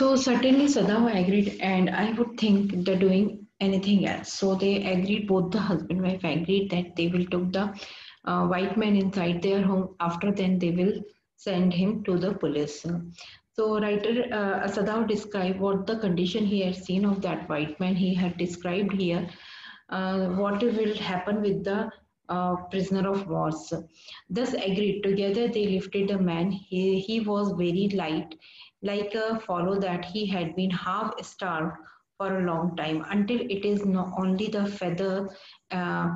So certainly Sadao agreed, and I would think they're doing anything else. So they agreed, both the husband and wife agreed that they will took the white man inside their home. After then, they will send him to the police. So writer Sadao described what the condition he had seen of that white man. He had described here what will happen with the prisoner of wars. Thus agreed together, they lifted the man. He was very light, like a follow that he had been half starved for a long time, until it is not only the uh,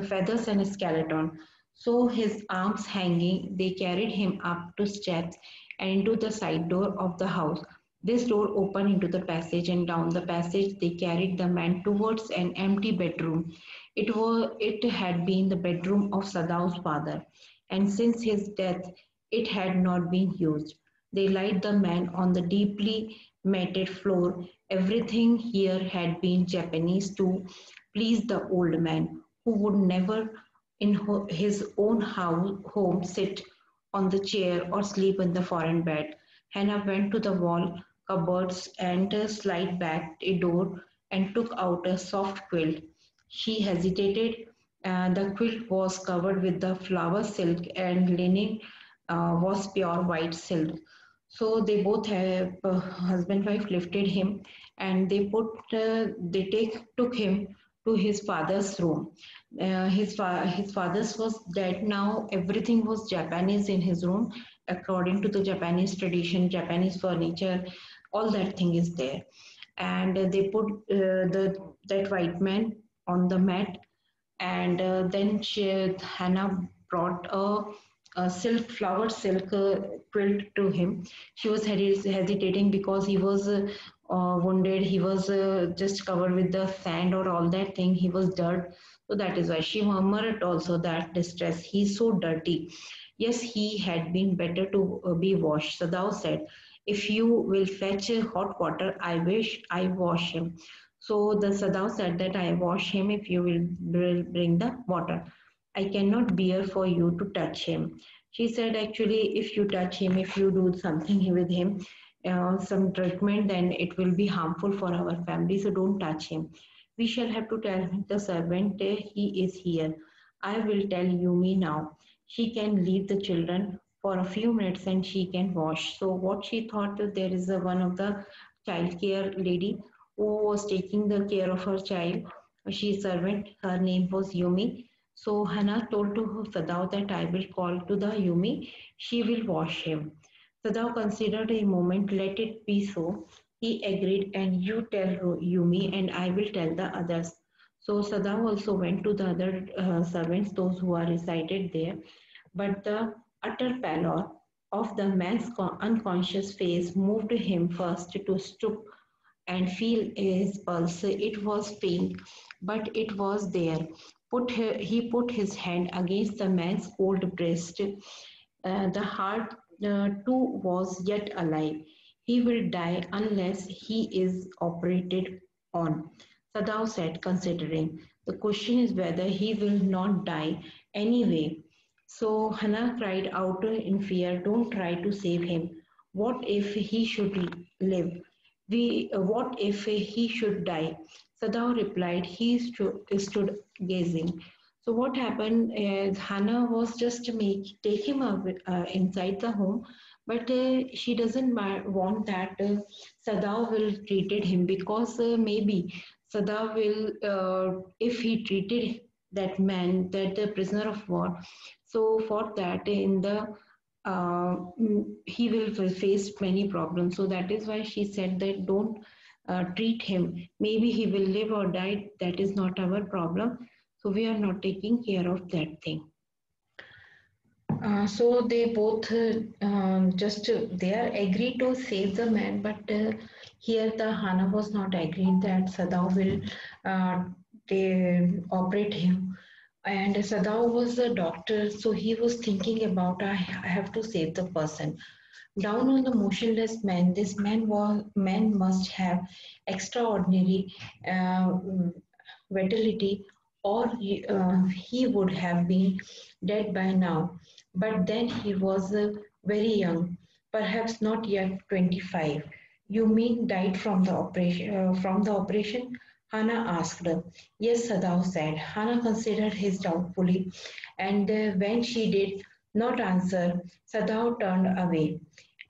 feathers and a skeleton. So his arms hanging, they carried him up to steps and into the side door of the house. This door opened into the passage, and down the passage they carried the man towards an empty bedroom. It had been the bedroom of Sadao's father, and since his death it had not been used. They laid the man on the deeply matted floor. Everything here had been Japanese to please the old man, who would never in his own home sit on the chair or sleep in the foreign bed. Hannah went to the wall cupboards and slid back a door and took out a soft quilt. She hesitated. The quilt was covered with the flower silk, and linen was pure white silk. So they both have husband wife lifted him, and took him to his father's room. His father's was dead now. Everything was Japanese in his room, according to the Japanese tradition, Japanese furniture, all that thing is there. And they put the that white man on the mat, and then Hannah brought a flower silk quilt to him. She was hesitating because he was wounded. He was just covered with the sand or all that thing. He was dirt. So that is why she murmured also that distress. He's so dirty. Yes, he had been better to be washed. Sadao said, if you will fetch hot water, I wish I wash him. So the Sadao said that I wash him if you will bring the water. I cannot bear for you to touch him. She said, actually, if you touch him, if you do something with him, some treatment, then it will be harmful for our family. So don't touch him. We shall have to tell the servant he is here. I will tell Yumi now. She can leave the children for a few minutes and she can wash. So what she thought that there is one of the child care lady who was taking the care of her child. She servant. Her name was Yumi. So Hannah told to her Sadao that I will call to the Yumi. She will wash him. Sadao considered a moment. Let it be so. He agreed, and you tell Yumi, and I will tell the others. So Sadao also went to the other servants, those who are recited there. But the utter pallor of the man's unconscious face moved him first to stoop and feel his pulse. It was faint, but it was there. He put his hand against the man's cold breast. The heart, too, was yet alive. He will die unless he is operated on, Sadao said, considering. The question is whether he will not die anyway. So Hannah cried out in fear, don't try to save him. What if he should live? What if he should die? Sadao replied. He stood gazing. So what happened is Hannah was just to take him inside the home, but she doesn't want that Sadao will treated him, because maybe Sadao will, if he treated that man, that the prisoner of war, so for that in the he will face many problems. So that is why she said that don't treat him. Maybe he will live or die. That is not our problem. So we are not taking care of that thing. So they both just they are agreed to save the man, but here the Hana was not agreed that Sadao will they operate him. And Sadao was a doctor, so he was thinking about I have to save the person. Down on the motionless man, this man must have extraordinary uh, vitality, or he would have been dead by now. But then he was very young, perhaps not yet 25. You mean died from the operation? Hannah asked. Yes, Sadao said. Hannah considered his doubtfully, and when she did not answer, Sadao turned away.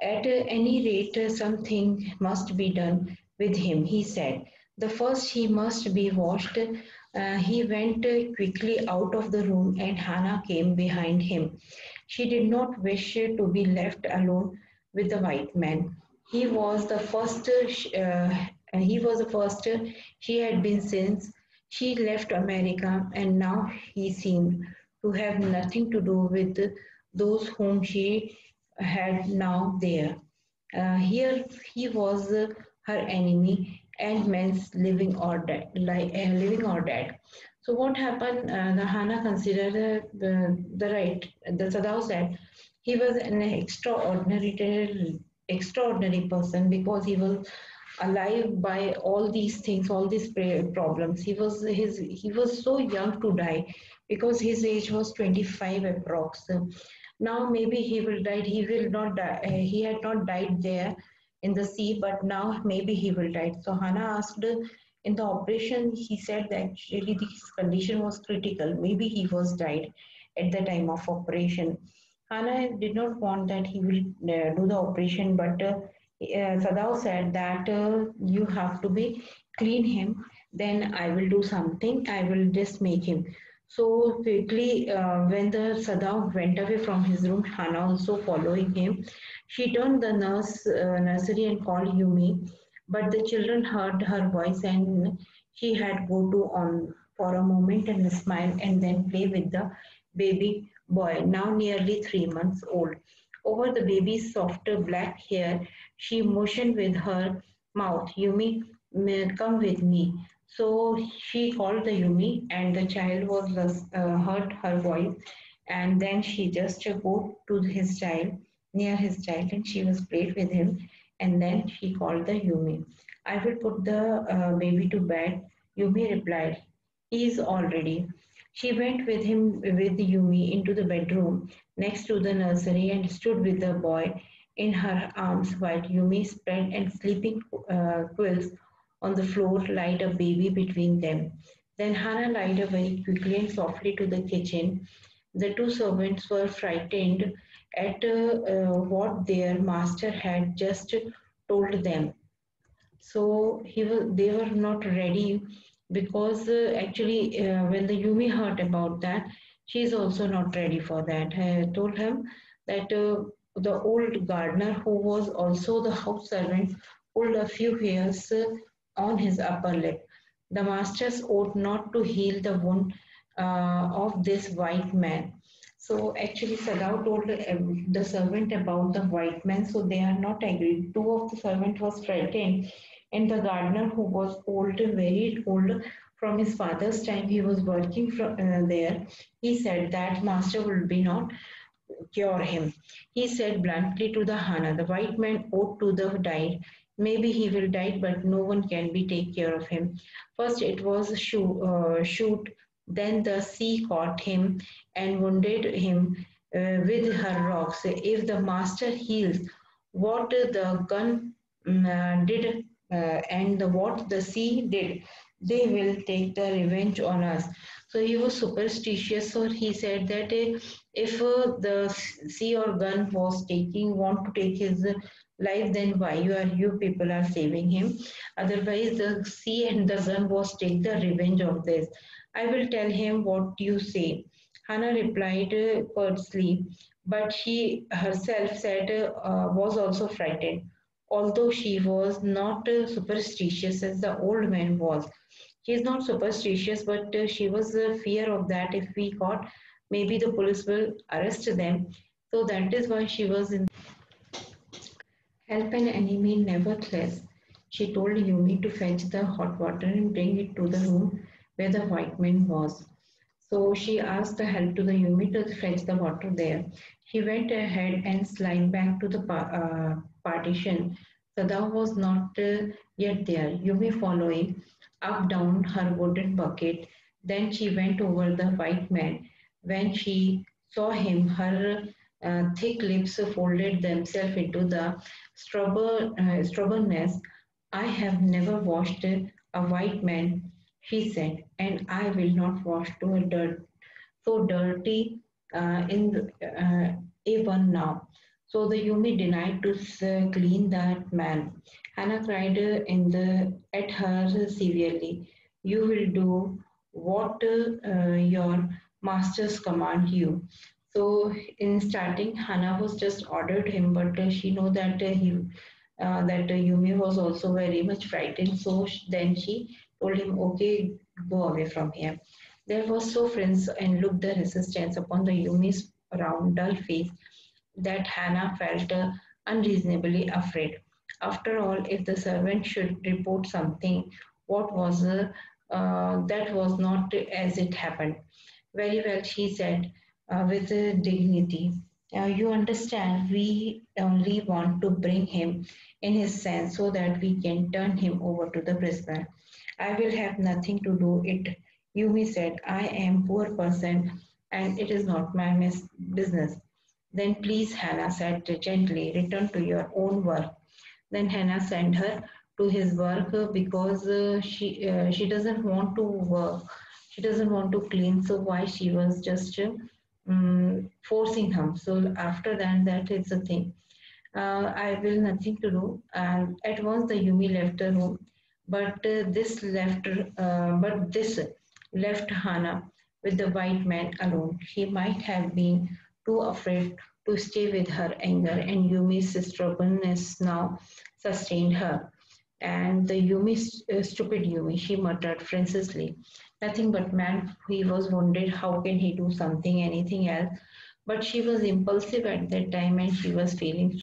At any rate, something must be done with him, he said. The first he must be washed. He went quickly out of the room, and Hannah came behind him. She did not wish to be left alone with the white man. He was the first. He was the first she had been since she left America, and now he seemed to have nothing to do with those whom she had now there. Here he was her enemy and man's living or dead. So what happened? The Hannah considered the right. The Sadao said he was an extraordinary person because he was alive by all these things, all these problems. He was so young to die because his age was 25 approx. Now maybe he will die. He will not die. He had not died there in the sea, but now maybe he will die. So Hannah asked in the operation. He said that actually his condition was critical. Maybe he was died at the time of operation. Hannah did not want that he will do the operation, but Sadao said that you have to be clean him. Then I will do something. I will just make him. So quickly, when the Sadao went away from his room, Hannah also following him. She turned the nursery and called Yumi, but the children heard her voice and she had go to on for a moment and smile and then play with the baby boy, now nearly 3 months old. Over the baby's softer black hair, she motioned with her mouth, Yumi, come with me. So she called the Yumi, and the child was heard her voice, and then she just go to his child, near his child, and she was played with him, and then she called the Yumi. I will put the baby to bed. Yumi replied, he is all ready. She went with him with Yumi into the bedroom next to the nursery and stood with the boy in her arms while Yumi spread and sleeping quills on the floor lied a baby between them. Then Hannah lied very quickly and softly to the kitchen. The two servants were frightened at what their master had just told them. So they were not ready because actually when the Yumi heard about that, she is also not ready for that. I told him that the old gardener who was also the house servant pulled a few hairs on his upper lip. The masters ought not to heal the wound of this white man. So actually, Sadao told the servant about the white man, so they are not agreed. Two of the servant was frightened, and the gardener, who was old, very old from his father's time, he was working from there. He said that master will be not cure him. He said bluntly to the Hana, the white man ought to the died. Maybe he will die, but no one can be take care of him. First it was shoot, then the sea caught him and wounded him with her rocks. If the master heals, what the gun did and what the sea did, they will take the revenge on us. So he was superstitious, so he said that if the sea or gun was taking want to take his life, then why you people are saving him? Otherwise, the sea and the gun was take the revenge of this. I will tell him what you say. Hannah replied curtly, but she herself said was also frightened, although she was not superstitious as the old man was. She is not superstitious, but she was fear of that if we caught, maybe the police will arrest them. So that is why she was in help an enemy nevertheless. She told Yumi to fetch the hot water and bring it to the room where the white man was. So she asked the help to the Yumi to fetch the water there. She went ahead and slid back to the partition. Sada was not yet there. Yumi following up down her wooden bucket. Then she went over the white man. When she saw him, her Thick lips folded themselves into the stubbornness. I have never washed a white man, she said, and I will not wash to a dirt so dirty even now. So the Yumi denied to clean that man. Hannah cried at her severely. You will do what your masters command you. So in starting, Hannah was just ordered him, but she know that Yumi was also very much frightened. So then she told him, "Okay, go away from here." There was so frenzied and looked the resistance upon the Yumi's round, dull face that Hannah felt unreasonably afraid. After all, if the servant should report something, what was that was not as it happened. Very well, she said with dignity. You understand, we only want to bring him in his sense so that we can turn him over to the prisoner. I will have nothing to do it. Yumi said, I am poor person and it is not my business. Then please, Hannah said gently, return to your own work. Then Hannah sent her to his work because she doesn't want to work. She doesn't want to clean. So why she was just forcing him. So after that, that is the thing. I will nothing to do. And at once the Yumi left the room, but this left Hana with the white man alone. She might have been too afraid to stay with her anger, and Yumi's stubbornness now sustained her. And the stupid Yumi, she muttered frantically. Nothing but man, he was wounded. How can he do something, anything else? But she was impulsive at that time and she was feeling